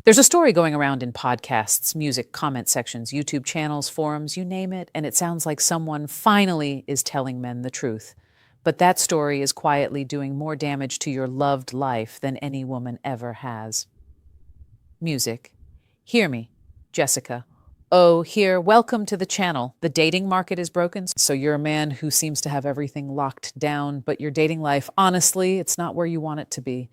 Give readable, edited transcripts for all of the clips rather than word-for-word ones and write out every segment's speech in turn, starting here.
There's a story going around in podcasts, music, comment sections, YouTube channels, forums, you name it, and it sounds like someone finally is telling men the truth. But that story is quietly doing more damage to your loved life than any woman ever has. Music. Hear me, Jessica. Oh, here, welcome to the channel. The dating market is broken, so you're a man who seems to have everything locked down, but your dating life, honestly, it's not where you want it to be.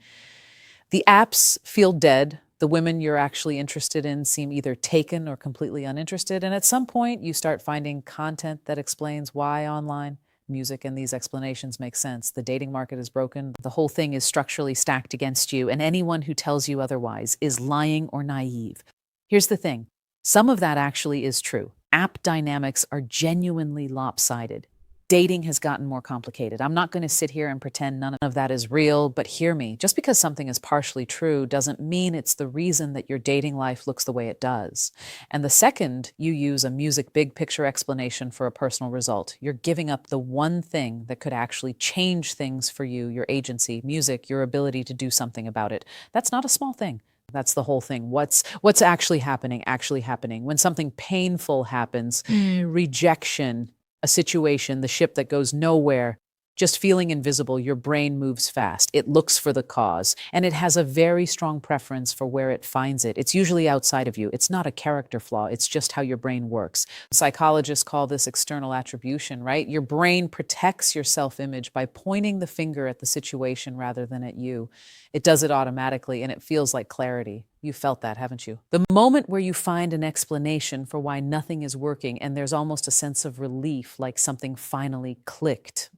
The apps feel dead. The women you're actually interested in seem either taken or completely uninterested. And at some point, you start finding content that explains why online. Music and these explanations make sense. The dating market is broken. The whole thing is structurally stacked against you. And anyone who tells you otherwise is lying or naive. Here's the thing. Some of that actually is true. App dynamics are genuinely lopsided. Dating has gotten more complicated. I'm not going to sit here and pretend none of that is real, but hear me. Just because something is partially true doesn't mean it's the reason that your dating life looks the way it does. And the second you use a music big picture explanation for a personal result, you're giving up the one thing that could actually change things for you, your agency, music, your ability to do something about it. That's not a small thing. That's the whole thing. What's actually happening, actually happening? When something painful happens, rejection, a situation, the ship that goes nowhere, just feeling invisible, your brain moves fast. It looks for the cause, and it has a very strong preference for where it finds it. It's usually outside of you. It's not a character flaw. It's just how your brain works. Psychologists call this external attribution, right? Your brain protects your self-image by pointing the finger at the situation rather than at you. It does it automatically, and it feels like clarity. You felt that, haven't you? The moment where you find an explanation for why nothing is working and there's almost a sense of relief, like something finally clicked.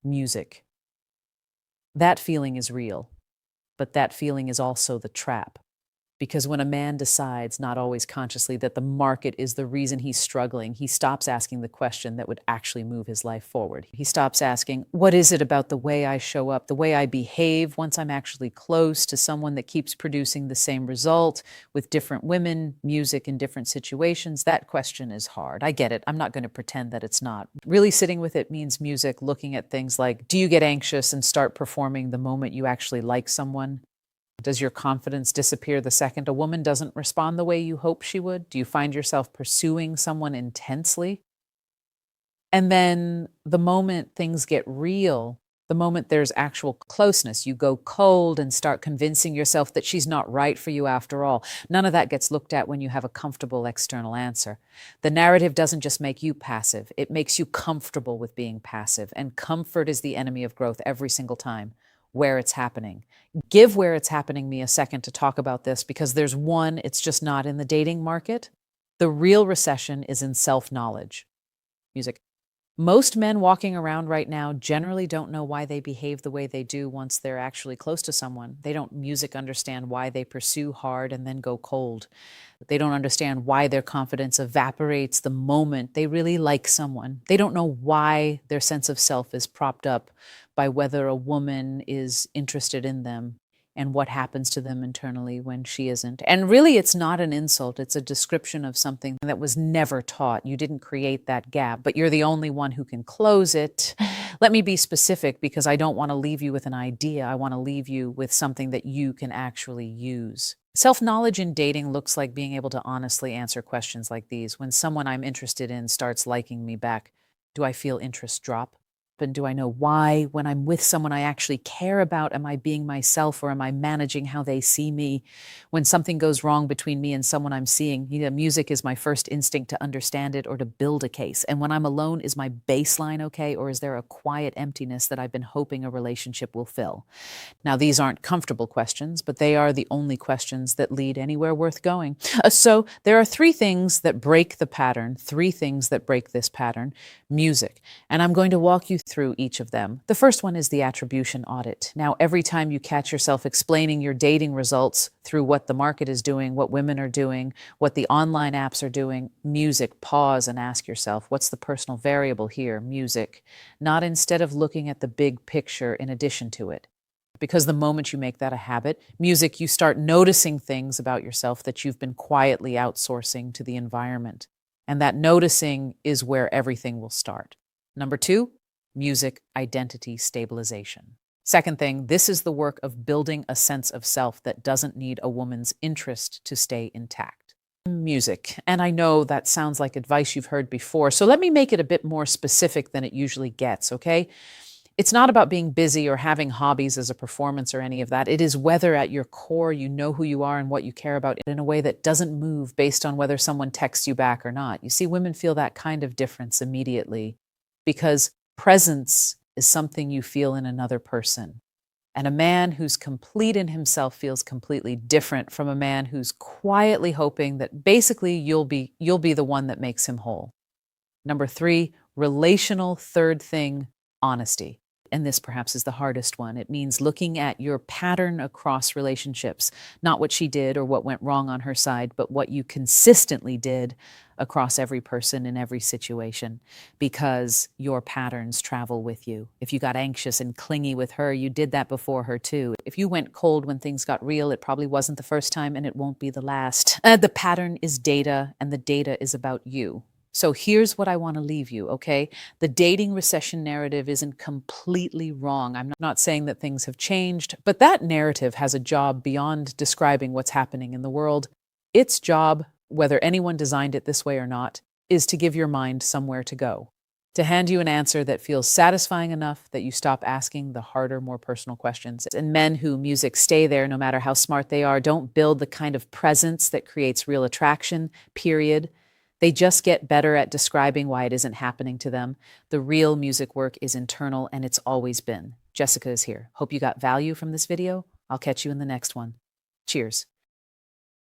Music. That feeling is real, but that feeling is also the trap. Because when a man decides, not always consciously, that the market is the reason he's struggling, he stops asking the question that would actually move his life forward. He stops asking, what is it about the way I show up, the way I behave once I'm actually close to someone that keeps producing the same result with different women, music in different situations? That question is hard. I get it. I'm not going to pretend that it's not. Really sitting with it means music, looking at things like, do you get anxious and start performing the moment you actually like someone? Does your confidence disappear the second a woman doesn't respond the way you hope she would? Do you find yourself pursuing someone intensely? And then the moment things get real, the moment there's actual closeness, you go cold and start convincing yourself that she's not right for you after all. None of that gets looked at when you have a comfortable external answer. The narrative doesn't just make you passive, it makes you comfortable with being passive. And comfort is the enemy of growth every single time. Where it's happening. Give where it's happening me a second to talk about this, because there's one, it's just not in the dating market. The real recession is in self-knowledge. Music. Most men walking around right now generally don't know why they behave the way they do once they're actually close to someone. They don't understand why they pursue hard and then go cold. They don't understand why their confidence evaporates the moment they really like someone. They don't know why their sense of self is propped up by whether a woman is interested in them and what happens to them internally when she isn't. And really, it's not an insult. It's a description of something that was never taught. You didn't create that gap, but you're the only one who can close it. Let me be specific, because I don't want to leave you with an idea. I want to leave you with something that you can actually use. Self-knowledge in dating looks like being able to honestly answer questions like these. When someone I'm interested in starts liking me back, do I feel interest drop? And do I know why? When I'm with someone I actually care about, am I being myself, or am I managing how they see me? When something goes wrong between me and someone I'm seeing, music is my first instinct to understand it or to build a case. And when I'm alone, is my baseline okay, or is there a quiet emptiness that I've been hoping a relationship will fill? Now, these aren't comfortable questions, but they are the only questions that lead anywhere worth going. So there are three things that break the pattern, three things that break this pattern. Music. And I'm going to walk you through each of them. The first one is the attribution audit. Now, every time you catch yourself explaining your dating results through what the market is doing, what women are doing, what the online apps are doing, music, pause and ask yourself, what's the personal variable here? Music. Not instead of looking at the big picture in addition to it. Because the moment you make that a habit, music, you start noticing things about yourself that you've been quietly outsourcing to the environment. And that noticing is where everything will start. Number two, music identity stabilization. Second thing, this is the work of building a sense of self that doesn't need a woman's interest to stay intact. Music. And I know that sounds like advice you've heard before, so let me make it a bit more specific than it usually gets, okay? It's not about being busy or having hobbies as a performance or any of that. It is whether at your core you know who you are and what you care about in a way that doesn't move based on whether someone texts you back or not. You see, women feel that kind of difference immediately because presence is something you feel in another person. And a man who's complete in himself feels completely different from a man who's quietly hoping that basically you'll be the one that makes him whole. Number three, relational third thing, honesty. And this perhaps is the hardest one. It means looking at your pattern across relationships, not what she did or what went wrong on her side, but what you consistently did across every person in every situation, because your patterns travel with you. If you got anxious and clingy with her, you did that before her too. If you went cold when things got real, it probably wasn't the first time and it won't be the last. The pattern is data, and the data is about you. So here's what I want to leave you, okay? The dating recession narrative isn't completely wrong. I'm not saying that things have changed, but that narrative has a job beyond describing what's happening in the world. Its job, whether anyone designed it this way or not, is to give your mind somewhere to go, to hand you an answer that feels satisfying enough that you stop asking the harder, more personal questions. And men who music stay there, no matter how smart they are, don't build the kind of presence that creates real attraction, period. They just get better at describing why it isn't happening to them. The real music work is internal, and it's always been. Jessica is here. Hope you got value from this video. I'll catch you in the next one. Cheers.